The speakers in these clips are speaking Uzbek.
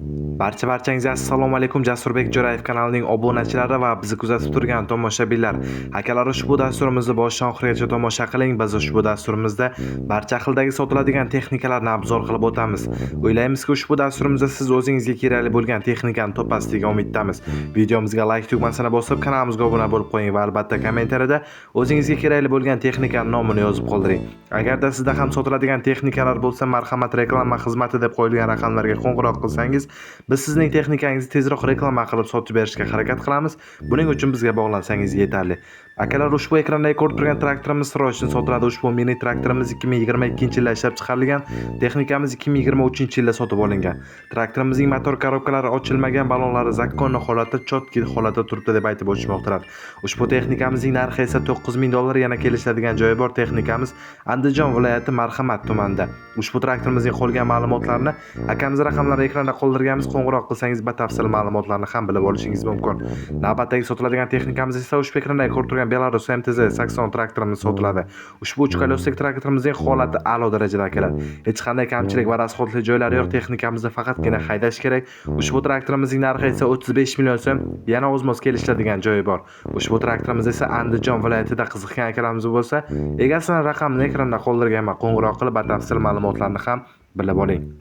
Barchangizga assalomu alaykum. Jasurbek Jo'rayev kanalining obunachilari va bizni kuzatib turgan tomoshabinlar. Akalar, ushbu dasturimizni boshdan oxirigacha tomosha qiling. Biz ushbu dasturimizda barcha xildagi sotiladigan texnikalarni obzor qilib o'tamiz. O'ylaymizki, ushbu dasturimizda siz o'zingizga kerakli bo'lgan texnikani topasiz degan umiddamiz. Videomizga like tugmasini bosib, kanalimizga obuna bo'lib qo'ying va albatta kommentariyada o'zingizga kerakli bo'lgan texnikaning nomini yozib qoldiring. Agarda sizda ham sotiladigan texnikalar bo'lsa, marhamat reklama xizmati deb qo'yilgan raqamlarga qo'ng'iroq qilsangiz, biz sizning texnikangizni tezroq reklama qilib sotib berishga harakat qilamiz. Buning uchun bizga bog'lansangiz yetarli. Akalar, ushbu ekranda ko'rib turgan traktorimiz srochni sotiladi. Ushbu mini traktorimiz 2022-yilda ishlab chiqarilgan, texnikamiz 2023-yilda sotib olingan. Traktorimizning motor korobkalari ochilmagan, ballonlari zakkon holatda, chotki holatda turibdi deb aytib o'tishmoqdalar. Ushbu texnikamizning narxi esa $9000, yana kelishadigan joyi bor. Texnikamiz Andijon viloyati Marhamat tumanida. Ushbu traktorimizning qolgan ma'lumotlarini akamiz raqamlari ekranda qoldirganmiz. Qo'ng'iroq qilsangiz batafsil ma'lumotlarni ham bilib olishingiz mumkin. Navbatdagi sotiladigan texnikamiz esa ushbu ekranda ko'rib turgan Belarus MTZ 80 traktorimiz sotiladi. Ushbu 3 kolosli traktorimizning holati a'lo darajada akalar. Hech qanday kamchilik va rasxodli joylari yo'q. Texnikamizni faqatgina haydash kerak. Ushbu traktorimizning narxi esa 35 million so'm, yana o'zimiz kelishadigan joyi bor. Ushbu traktorimiz esa Andijon viloyatida. Qiziqgan akalarimiz bo'lsa, egasining raqamini ekranda qoldirganman. Qo'ng'iroq qilib batafsil ma'lumotlarni ham bilib oling.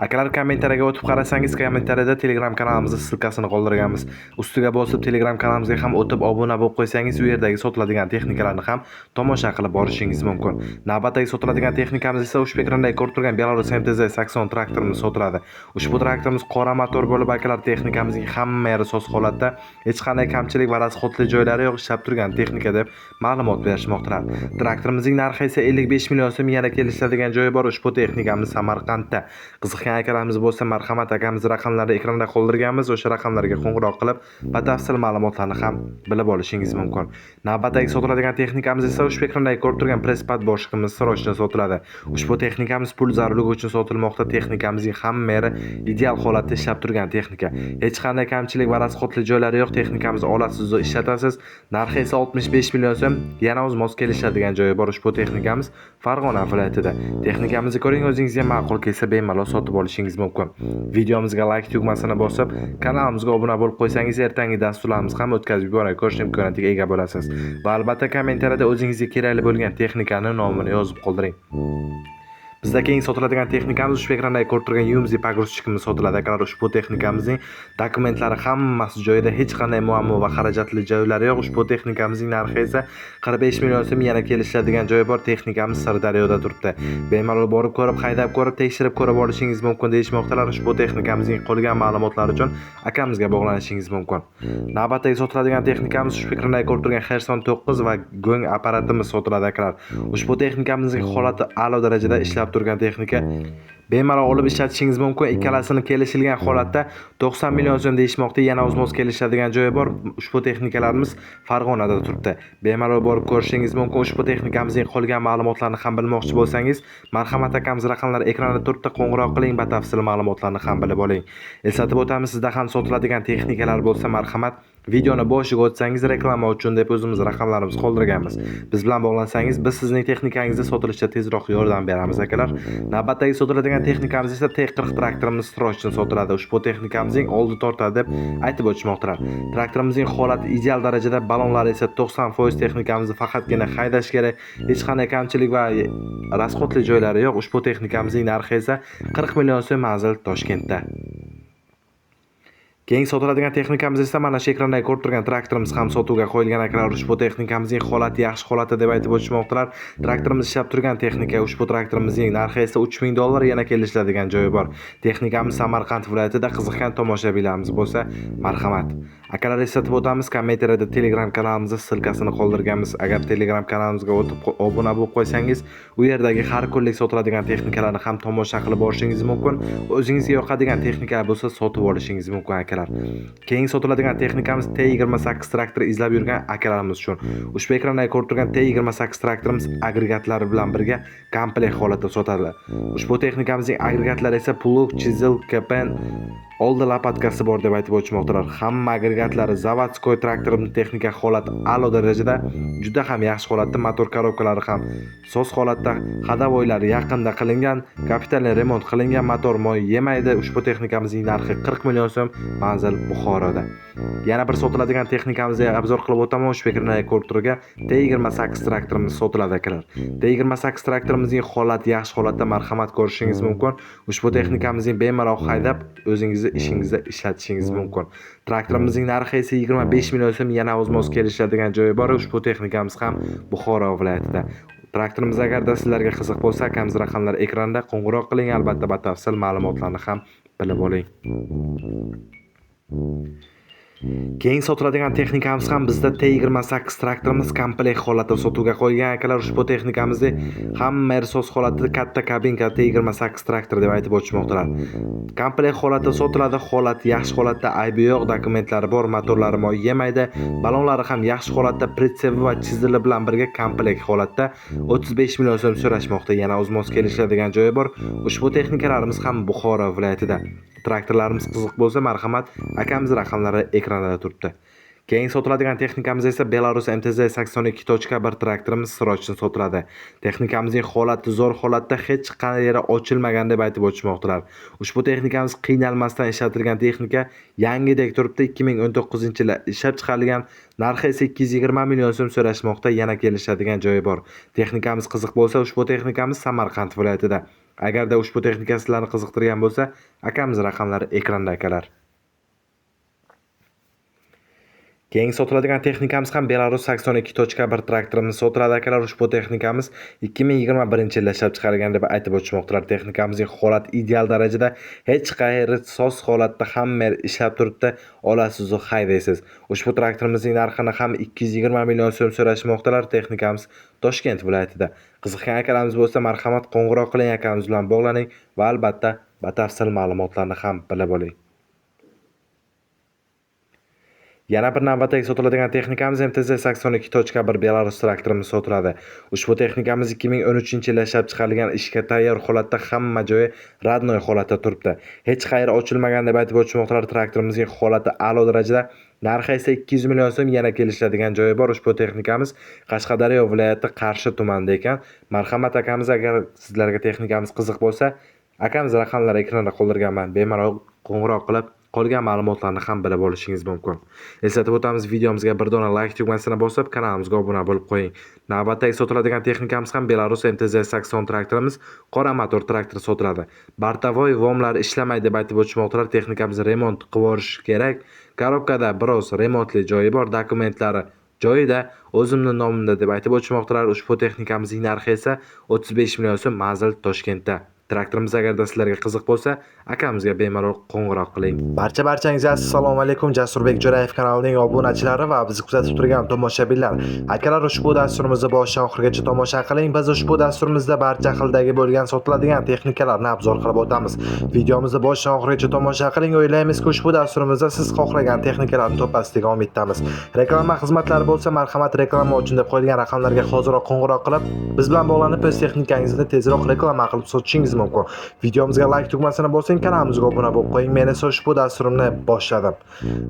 Akalar, kommentariyaga o'tib qarasangiz, kommentariyada Telegram kanalimizning silkasini qoldirganmiz. Ustiga bosib Telegram kanalimizga ham o'tib obuna bo'lib qo'ysangiz, u yerdagi sotiladigan texnikalarni ham tomosha qilib borishingiz mumkin. Navbatdagi sotiladigan texnikamiz esa ushbu ekranda ko'rib turgan Belarus MTZ 80 traktorimiz sotiladi. Ushbu traktorimiz qora motor bo'lib, akalar, texnikamizning hamma yeri soz holatda, hech qanday kamchilik va rasxodli joylari yo'q, ishlab turgan texnika deb ma'lumot berishmoqdalar. Traktorimizning narxi esa 55 million so'm, yana kelishadigan joyi bor. Ushbu texnikamiz Samarqandda. Qiziqgan akalarimiz bo'lsa, marhamat, akamiz raqamlarini ekranda qoldirganmiz. O'sha raqamlarga qo'ng'iroq qilib, batafsil ma'lumotlarni ham bilib olishingiz mumkin. Navbatdagi sotiladigan texnikamiz esa ushbu ekranda ko'rib turgan presspad boshqimiz srochda sotiladi. Ushbu texnikamiz pul zarurligi uchun sotilmoqda. Texnikamizning hamma yeri ideal holatda ishlab turgan texnika. Hech qanday kamchilik va rasxodli joylari yo'q. Texnikamizni olasiz va ishlatasiz. Narxi esa 65 million so'm, yana o'z kelishadigan joyi bor. Ushbu texnikamiz Farg'ona viloyatida. Texnikamizni ko'ring, o'zingizga ma'qul kelsa bemalol sotib olishingiz mumkin. Videomizga like tugmasini bosib, kanalimizga obuna bo'lib qo'ysangiz, ertangi dasturlarimiz ham o'tkazib yuboray ko'rish imkoniyatiga ega bo'lasiz. Va albatta kommentariyada o'zingizga kerakli bo'lgan texnikaning nomini yozib qoldiring. Bizda keyingi sotiladigan texnikamiz ushbu ekranda ko'rib turgan Yumzi pogruzchikimiz sotiladi. Akalar, ushbu texnikamizning dokumentlari hammasi joyida, hech qanday muammo va xarajatli joylari yo'q. Ushbu texnikamizning narxi esa 45 million so'm, yana kelishadigan joyi bor. Texnikamiz Sirdaryoda turibdi. Bemalol borib ko'rib, haydab ko'rib, tekshirib ko'rib olishingiz mumkin deyishmoqdalar. Ushbu texnikamizning qolgan ma'lumotlari uchun akamizga bog'lanishingiz mumkin. Navbatdagi sotiladigan texnikamiz ushbu ekranda ko'rib turgan Xerson 9 va go'ng apparatimiz sotiladi akalar. Ushbu texnikamizning holati a'lo darajada ishlab turgan texnika. Bemalol olib ishlatishingiz mumkin. Ikkalasini kelishilgan holatda 90 million so'm deyishmoqda. Yana o'z kelishadigan joyi bor. Ushbu texnikalarimiz Farg'onada turibdi. Bemalol borib ko'rishingiz mumkin. Ushbu texnikamizning qolgan ma'lumotlarini ham bilmoqchi bo'lsangiz, marhamat, akamiz raqamlari ekranda turibdi. Qo'ng'iroq qiling, batafsil ma'lumotlarni ham bilib oling. Eslatib o'tamiz, sizda ham sotiladigan texnikalar bo'lsa, marhamat, videoni boshiga o'tsangiz, reklama uchun deb o'zimiz raqamlarimizni qoldirganmiz. Biz bilan bog'lansangiz, biz sizning texnikangizni sotilishda tezroq yordam beramiz akalar. Navbatdagi sotiladigan texnikamiz esa T40 traktorimiz srochdan sotiladi. Ushbu texnikamizning oldi tortadi deb aytib o'tishmoqdalar. Traktorimizning holati ideal darajada, ballonlari esa 90%. Texnikamizni faqatgina haydash kerak. Hech qanday kamchilik va rasxodli joylari yo'q. Ushbu texnikamizning narxi esa 40 million so'm, manzil Toshkentda. Keyingi sotiladigan texnikamiz esa mana shu ekranda ko'rib turgan traktorimiz ham sotuvga qo'yilgan akalar. Ushbu texnikamizning holati yaxshi holatda deb aytib o'tishmoqdalar. Traktorimiz ishlab turgan texnika. Ushbu traktorimizning narxi esa $3000, yana kelishadigan joyi bor. Texnikamiz Samarqand viloyatida. Qiziqgan tomoshabinlarimiz bo'lsa, marhamat. Akalar, eslatib o'tamiz, kommentariyada Telegram kanalimizning silkasini qoldirganmiz. Agar Telegram kanalimizga o'tib obuna bo'lib qo'ysangiz, u yerdagi har kunlik sotiladigan texnikalarni ham tomosha qilib borishingiz mumkin. O'zingizga yoqadigan texnikalar bo'lsa, sotib olishingiz mumkin akalar. Keyingi sotiladigan texnikamiz T28 traktor izlab yurgan akalarimiz uchun. Ushbu ekranda ko'rib turgan T28 traktorimiz agregatlari bilan birga komplekt holatda sotiladi. Ushbu texnikamizning agregatlari esa plug, chisel, kapan oldi lopatkasi bor deb aytib o'tmoqdalar. Hamma agregatlari zavodskoy traktorimning texnika holati a'lo darajada, juda ham yaxshi holatda, motor korobkalari ham soz holatda, hadavoylari yaqinda qilingan, kapitalniy remont qilingan, motor moy yemaydi. Ushbu texnikamizning narxi 40 million so'm, manzil Buxoroda. Yana bir sotiladigan texnikamizga obzor qilib o'taman. Ushbu ekranda ko'rib turgan T28 traktorimiz sotiladi akalar. T28 traktorimizning holati yaxshi holatda, marhamat ko'rishingiz mumkin. Ushbu texnikamizni bemalol haydab o'zingizni ishingizda ishlatishingiz mumkin. Traktorimizning narxi esa 25 million so'm, yana o'z-moz kelishadigan joyi bor. Ushbu texnikamiz ham Buxoro viloyatida. Traktorimiz agarda sizlarga qiziq bo'lsa, akamiz raqamlari ekranda, qo'ng'iroq qiling, albatta batafsil ma'lumotlarni ham bilib oling. Keyin sotiladigan texnikamiz ham bizda T28 traktorimiz komplekt holatda sotuvga qo'yilgan akalar. Ushbu texnikamizni hamma soz holatda, katta kabinka T28 traktor deb aytib o'tishmoqdalar. Komplekt holatda sotiladi, holati yaxshi holatda, aybi yo'q, dokumentlari bor, motorlari moy yemaydi, balonlari ham yaxshi holatda, pritsevi va chizili bilan birga komplekt holatda 35 million so'm so'rashmoqda. Yana o'z-moz kelishadigan joyi bor. Ushbu texnikalarimiz ham Buxoro viloyatida. Traktorlarimiz qiziq bo'lsa, marhamat, akamiz raqamlari ekranda turibdi. Keyin sotiladigan texnikamiz esa Belarus MTZ 82.1 traktorimiz Srochni sotiladi. Texnikamizning holati zo'r holatda, hech qanday yeri ochilmagan deb aytib o'tishmoqdalar. Ushbu texnikamiz qiynalmasdan ishlatilgan texnika, yangidek turibdi. 2019-yilda ishlab chiqarilgan, narxi esa 220 million so'm so'rashmoqda, yana kelishadigan joyi bor. Texnikamiz qiziq bo'lsa, ushbu texnikamiz Samarqand viloyatida. Agarda ushbu texnika sizlarni qiziqtirgan bo'lsa, akamiz raqamlari ekranda akalar. Keyin sotiladigan texnikamiz ham Belarus 82.1 traktorimiz sotiladi akalar. Ushbu texnikamiz 2021-yilda ishlab chiqarilgan deb aytib o'tishmoqdalar. Texnikamizning holati ideal darajada, hech qayeri soz holatda, hamma ishlab turibdi, olasiz va haydaysiz. Ushbu traktorimizning narxini ham 220 million so'm so'rashmoqdalar. Texnikamiz Toshkent viloyatida. Qiziqgan akalarimiz bo'lsa, marhamat qo'ng'iroq qiling, akamiz bilan bog'laning va albatta batafsil ma'lumotlarni ham bilib oling. Yana bir navbatdagi sotiladigan texnikamiz MTZ 82.1 Belarus traktorimiz sotiladi. Ushbu texnikamiz 2013-yilda ishlab chiqarilgan, ishga tayyor holatda, hamma joyi radnoy holatda turibdi. Hech qayeri ochilmagan deb aytib o'tishmoqdalar. Traktorimizning holati a'lo darajada, narxi esa 200 million so'm, yana kelishadigan joyi bor. Ushbu texnikamiz Qashqadaryo viloyati Qarshi tumanida ekan. Marhamat akamiz, agar sizlarga texnikamiz qiziq bo'lsa, akamiz raqamlari ekranda qoldirganman. Bemalol qo'ng'iroq qilib qolgan ma'lumotlarni ham bilib olishingiz mumkin. Eslatib o'tamiz, videomizga bir dona like tugmasini bosib, kanalimizga obuna bo'lib qo'ying. Navbatdagi sotiladigan texnikamiz ham Belarus MTZ 80 traktorimiz, qora motor traktor sotiladi. Bartavoy vomlari ishlamaydi deb aytib o'tishmoqdalar. Texnikamiz remont qilib kerak. Korobkada biroz remontli joyi bor, dokumentlari joyida, o'zimning nomimda deb aytib o'tishmoqdalar. Ushbu texnikamizning narxi esa 35 million so'm, manzil Toshkentda. Traktorimiz agarda sizlarga qiziq bo'lsa, akamizga bemalol qo'ng'iroq qiling. Barchangizga assalomu alaykum. Jasurbek Jo'rayev kanalining obunachilari va bizni kuzatib turgan tomoshabinlar. Akalar, ushbu dasturimizni boshidan oxirigacha tomosha qiling. Biz ushbu dasturimizda barcha xildagi bo'lgan sotiladigan texnikalarni obzor qilib o'tamiz. Videomizni boshidan oxirigacha tomosha qiling. O'ylaymizki, ushbu dasturimizda siz xohlagan texnikalarni topasiz degan umiddamiz. Reklama xizmatlari bo'lsa, marhamat, reklama uchun deb qo'yilgan raqamlarga hozirroq qo'ng'iroq qilib, biz bilan bog'lanib, o'z texnikangizni tezroq reklama qilib sotishingiz mumkin. Videomizga like tugmasini bosing, kanalimizga obuna bo'lib qo'ying. Men esa ushbu dasturimni boshladim.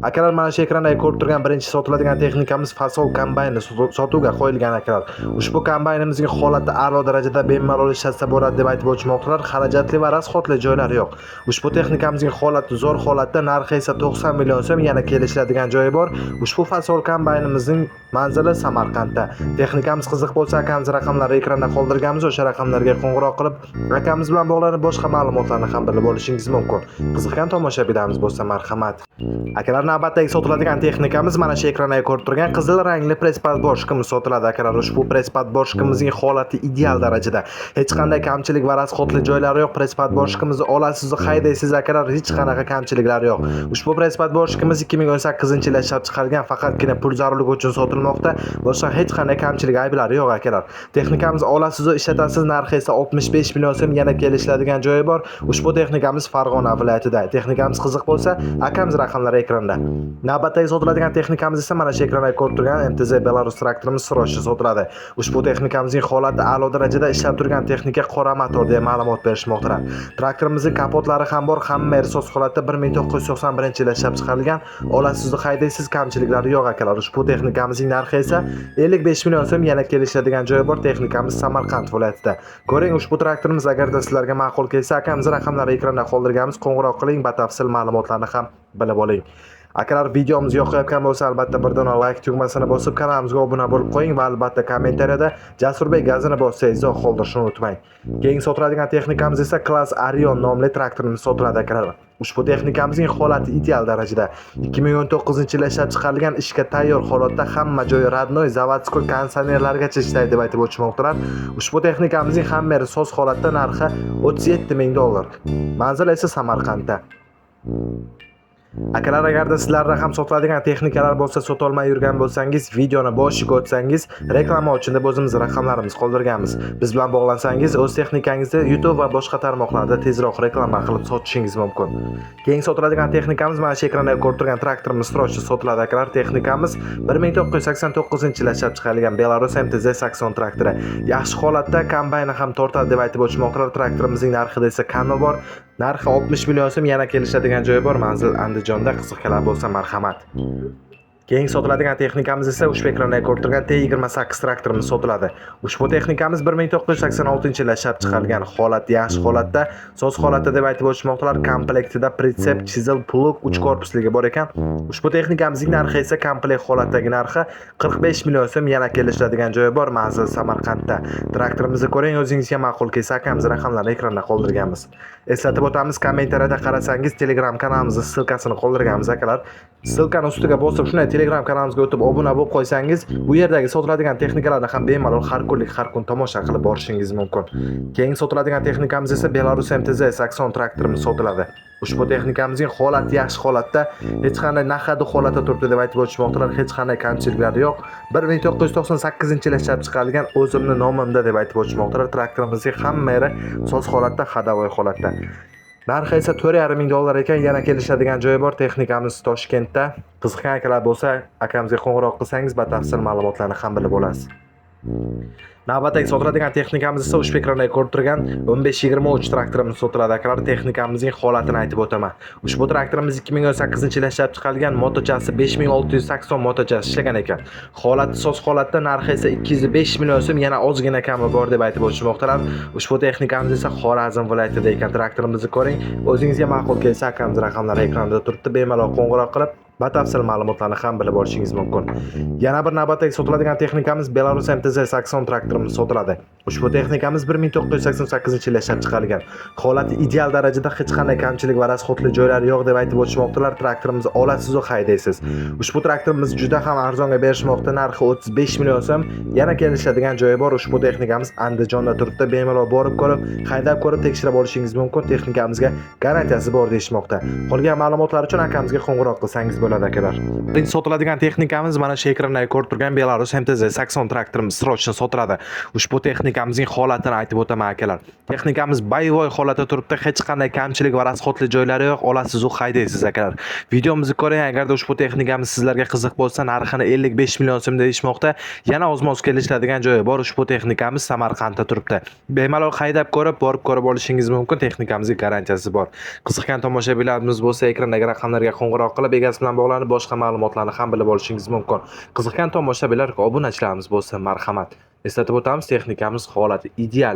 Akalar, mana shu ekranda ko'rib turgan birinchi sotiladigan texnikamiz fasol kombayni sotuvga qo'yilgan akalar. Ushbu kombaynimizning holati a'lo darajada, bemalol ishlatsa bo'ladi deb aytib o'tishmoqdalar. Xarajatli va rasxotli joylari yo'q. Ushbu texnikamizning holati zo'r holatda, narxi esa 90 million so'm, yana kelishadigan joyi bor. Ushbu fasol kombaynimizning manzili Samarqandda. Texnikamiz qiziq bo'lsa, akamiz raqamlari ekranda qoldirganmiz. O'sha raqamlarga qo'ng'iroq qilib, akamiz bilan bog'lanib boshqa ma'lumotlarni ham bilib olishingiz mumkin. Qiziqgan tomoshabinlarimiz bo'lsa, marhamat. Akalar, navbatdagi sotiladigan texnikamiz mana shu ekranda ko'rib turgan qizil rangli presspad boshqimiz sotiladi akalar. Ushbu presspad boshqimizning holati ideal darajada. Hech qanday kamchilik va rasxotli joylari yo'q. Presspad boshqimizni olasiz va haydaysiz akalar, hech qanaqa kamchiliklari yo'q. Ushbu presspad boshqimiz 2018-yilda ishlab chiqarilgan, faqatgina pul zarurligi uchun sotilmoqda. Boshqa hech qanday kamchilik, ayblari yo'q akalar. Texnikamiz olasiz va ishlatasiz, narxi esa 65 million so'm, yana kelishadigan joyi bor. Ushbu texnikamiz Farg'ona viloyatida. Texnikamiz qiziq bo'lsa, akamiz raqamlar ekranda. Navbatdagi sotiladigan texnikamiz esa mana shu ekranda ko'rib turgan MTZ Belarus traktorimiz Sroch'da sotiladi. Ushbu texnikamizning holati a'lo darajada ishlab turgan texnika qora motor deya ma'lumot berishmoqda. Traktorimizning kapotlari ham bor, hamma soz holatda 1991-yilda ishlab chiqarilgan. Olasiz haydaysiz, kamchiliklari yo'q akalar. Ushbu texnikamizning narxi esa 55 million so'm. Yana kelishadigan joyi bor. Texnikamiz Samarqand viloyatida. Ko'ring, ushbu traktorimiz agarda sizlarga ma'qul kelsa, akamiz raqamlari ekranda qoldirganmiz. Qo'ng'iroq qiling, batafsil ma'lumotlarni ham bilib oling. Akalar, videomiz yoqayotgan bo'lsa, albatta bir dona like tugmasini bosib, kanalimizga obuna bo'lib qo'ying va albatta kommentariyada Jasurbek gazini bossangiz izoh qoldirishni unutmang. Keyingi sotiladigan texnikamiz esa Class Arion nomli traktorimiz sotiladi akalar. Ushbu texnikamizning holati ideal darajada. 2019-yilda ishlab chiqarilgan, ishga tayyor holatda, hamma joyi radnoy, zavodskoy konditsionerlargacha ishlaydi deb aytib o'tishmoqdalar. Ushbu texnikamizning hamma soz holatda narxi 37 ming dollar. Manzil esa Samarqandda. Akalar, agarda sizlarda ham sotiladigan texnikalar bo'lsa, sota olmay yurgan bo'lsangiz, videoni boshiga o'tsangiz, reklama uchun deb o'zimiz raqamlarimiz qoldirganmiz. Biz bilan bog'lansangiz, o'z texnikangizni YouTube va boshqa tarmoqlarda tezroq reklama qilib sotishingiz mumkin. Keyingi sotiladigan texnikamiz mana shu ekranda ko'rib turgan traktorimiz Sroch'da sotiladi akalar. Texnikamiz 1989-yilda ishlab chiqarilgan Belarus MTZ Sakson traktori. Yaxshi holatda, kombayni ham tortadi deb aytib o'tishmoqdalar. Traktorimizning narxida esa kanal bor. Narxi 60 million so'm. Yana kelishadigan joyi bor. Manzil Andijonda. Qiziqlar bo'lsa marhamat. Keyingi sotiladigan texnikamiz esa ushbu ekranda ko'rib turgan T28 traktorimiz sotiladi. Ushbu texnikamiz 1986-yilda ishlab chiqarilgan. Holati yaxshi holatda, soz holatda deb aytib o'tishmoqdalar. Komplektida pritsep, chisel, plug, 3 korpusligi bor ekan. Ushbu texnikamizning narxi esa komplekt holatdagi narxi 45 million so'm. Yana kelishadigan joyi bor. Manzil Samarqandda. Traktorimizni ko'ring, o'zingizga ma'qul kelsa, akamiz raqamlarni ekranda qoldirganmiz. Eslatib o'tamiz, kommentariyada qarasangiz Telegram kanalimizning ssilkasini qoldirganmiz akalar. Ssilkani ustiga bosib, shunday Telegram kanalimizga o'tib obuna bo'lib qo'ysangiz, bu yerdagi sotiladigan texnikalarni ham bemalol har kunlik, har kun tomosha qilib borishingiz mumkin. Keyingi sotiladigan texnikamiz esa Belarus MTZ Sakson traktorimiz sotiladi. Ushbu texnikamizning holati yaxshi holatda, hech qanday nahadi holatda turibdi deb aytib o'tishmoqdalar. Hech qanday kamchiliklari yo'q. 1998-yilda ishlab chiqarilgan, o'zimni nomimda deb aytib o'tishmoqdalar. Traktorimizning hamma yeri soz holatda, hadavoy holatda. Narxi esa 4,5 ming dollar ekan. Yana kelishadigan joyi bor. Texnikamiz Toshkentda. Qiziqgan akalar bo'lsa, akamizga qo'ng'iroq qilsangiz, batafsil ma'lumotlarni ham bilib olasiz. Navbatdagi sotiladigan texnikamiz esa ushbu ekranda ko'rib turgan 1523 traktorimiz sotiladi akalar. Texnikamizning holatini aytib o'taman. Ushbu traktorimiz 2018-yilda ishlab chiqarilgan, motochasi 5680 motochasi ishlagan ekan. Holati soz holatda, narxi esa 205 million so'm. Yana ozgina kami bor deb aytib o'tishmoqdalar. Ushbu texnikamiz esa Xorazm viloyatida ekan. Traktorimizni ko'ring, o'zingizga ma'qul kelsa, akamiz raqamlari ekranda turibdi. Bemalol qo'ng'iroq qilib batafsil ma'lumotlarni ham bilib olishingiz mumkin. Yana bir navbatdagi sotiladigan texnikamiz Belarus MTZ Sakson traktorimiz sotiladi. Ushbu texnikamiz 1988-yilda ishlab chiqarilgan. Holati ideal darajada, hech qanday kamchilik va rasxotli joylari yo'q deb aytib o'tishmoqdalar. Traktorimizni olasiz va haydaysiz. Ushbu traktorimiz juda ham arzonga berishmoqda. Narxi 35 million so'm. Yana kelishadigan joyi bor. Ushbu texnikamiz Andijonda turibdi. Bemalol borib ko'rib, haydab ko'rib tekshirib olishingiz mumkin. Texnikamizga garantiyasi bor deyishmoqda. Qolgan ma'lumotlar uchun akamizga qo'ng'iroq qilsangiz bo'ladi akalar. Birinchi sotiladigan texnikamiz mana shu ekranda ko'rib turgan Belarus MTZ Sakson traktorimiz Sroch'da sotiladi. Ushbu texnikamizning holatini aytib o'taman akalar. Texnikamiz boyovoy holatda turibdi. Hech qanday kamchilik va rasxotli joylari yo'q. Olasiz va haydaysiz akalar. Videomizni ko'ring, agarda ushbu texnikamiz sizlarga qiziq bo'lsa, narxini 55 million so'm deyishmoqda. Yana o'z-moz kelishadigan joyi bor. Ushbu texnikamiz Samarqandda turibdi. Bemalol haydab ko'rib, borib ko'rib olishingiz mumkin. Texnikamizning garantiyasi bor. Qiziqgan tomoshabinlarimiz bo'lsa, ekrandagi raqamlarga qo'ng'iroq qilib, egasi bilan bog'lanib, boshqa ma'lumotlarni ham bilib olishingiz mumkin. Qiziqgan tomoshabinlar, obunachilarimiz bo'lsa, marhamat. Eslatib o'tamiz, texnikamiz holati ideal.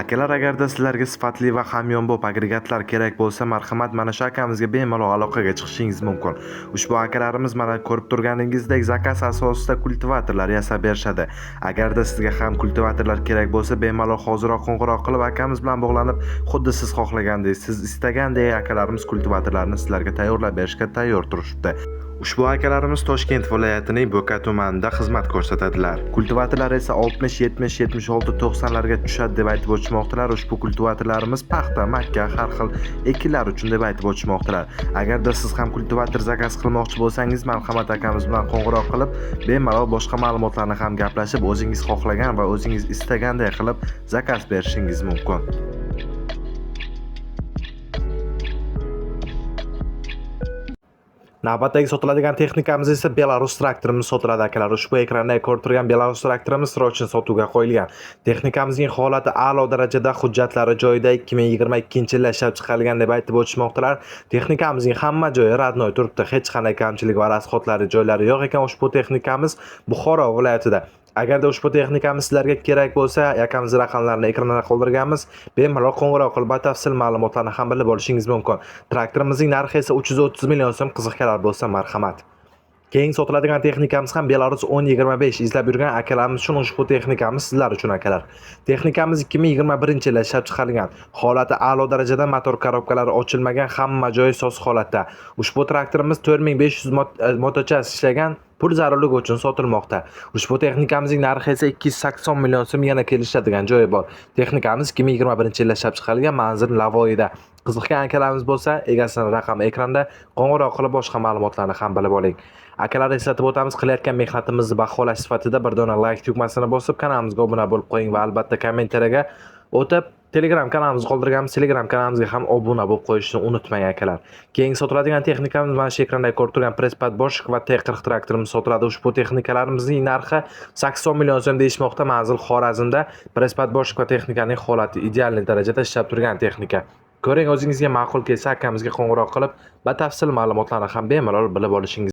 Akalar, agarda sizlarga sifatli va hamyonbop agregatlar kerak bo'lsa, marhamat, mana shu akamizga bemalol aloqaga chiqishingiz mumkin. Ushbu akalarimiz mana ko'rib turganingizdek zakaz asosida kultivatorlar yasab berishadi. Agarda sizga ham kultivatorlar kerak bo'lsa, bemalol hoziroq qo'ng'iroq qilib akamiz bilan bog'lanib, xuddi siz xohlagandek, siz istagandek akalarimiz kultivatorlarni sizlarga tayyorlab berishga tayyor turishibdi. Ushbu akalarimiz Toshkent viloyatining Bo'ka tumanida xizmat ko'rsatadilar. Kultivatorlar esa 60, 70, 76, 90 larga tushadi deb aytib o'tishmoqdalar. Ushbu kultivatorlarimiz paxta, makka, har xil ekinlar uchun deb aytib o'tishmoqdalar. Agarda siz ham kultivator zakaz qilmoqchi bo'lsangiz, marhamat akamiz bilan qo'ng'iroq qilib, bemalol boshqa ma'lumotlarni ham gaplashib, o'zingiz xohlagan va o'zingiz istaganday qilib zakaz berishingiz mumkin. Navbatdagi sotiladigan texnikamiz esa Belarus traktorimiz sotiladi akalar. Ushbu ekranda ko'rib turgan Belarus traktorimiz srochni sotuvga qo'yilgan. Texnikamizning holati a'lo darajada, hujjatlari joyida, 2022-yilda ishlab chiqarilgan deb aytib o'tishmoqdalar. Texnikamizning hamma joyi radnoy turibdi. Hech qanday kamchilik va rasxodlari joylari yo'q ekan. Ushbu texnikamiz Buxoro viloyatida. Agarda ushbu texnikamiz sizlarga kerak bo'lsa, yakamiz raqamlarini ekranda qoldirganmiz. Bemalol qo'ng'iroq qilib batafsil ma'lumotlarni ham bilib olishingiz mumkin. Traktorimizning narxi esa 330 million so'm. Qiziqganlar bo'lsa marhamat. Keyingi sotiladigan texnikamiz ham Belarus 1025 izlab yurgan akalarimiz uchun ushbu texnikamiz sizlar uchun akalar. Texnikamiz 2021-yilda ishlab chiqarilgan. Holati a'lo darajada, motor korobkalari ochilmagan, hamma joyi soz holatda. Ushbu traktorimiz 4500 motochas ishlagan. Pul zarurligi uchun sotilmoqda. Ushbu texnikamizning narxi esa 280 million so'm. Yana kelishadigan joyi bor. Texnikamiz 2021-yilda ishlab chiqarilgan, manzil Navoiyda. Qiziqgan akalarimiz bo'lsa, egasining raqami ekranda, qo'ng'iroq qilib boshqa ma'lumotlarni ham bilib oling. Akalar, eslatib o'tamiz, qilayotgan mehnatimizni baholash sifatida bir dona like tugmasini bosib, kanalimizga obuna bo'lib qo'ying va albatta kommentariyaga o'tib Telegram kanalimizni qoldirganmiz. Telegram kanalimizga ham obuna bo'lib qo'yishni unutmang akalar. Keyingi sotiladigan texnikamiz mana shu ekranda ko'rib turgan Prespat Boshq va T40 traktorimiz sotiladi. Ushbu texnikalarimizning narxi 80 million so'm deyishmoqda. Manzil Xorazmda. Prespat Boshq va texnikaning holati ideal darajada ishlab turgan texnika. Ko'ring, o'zingizga ma'qul kelsa akamizga qo'ng'iroq qilib, batafsil ma'lumotlarni ham bemalol bilib olishingiz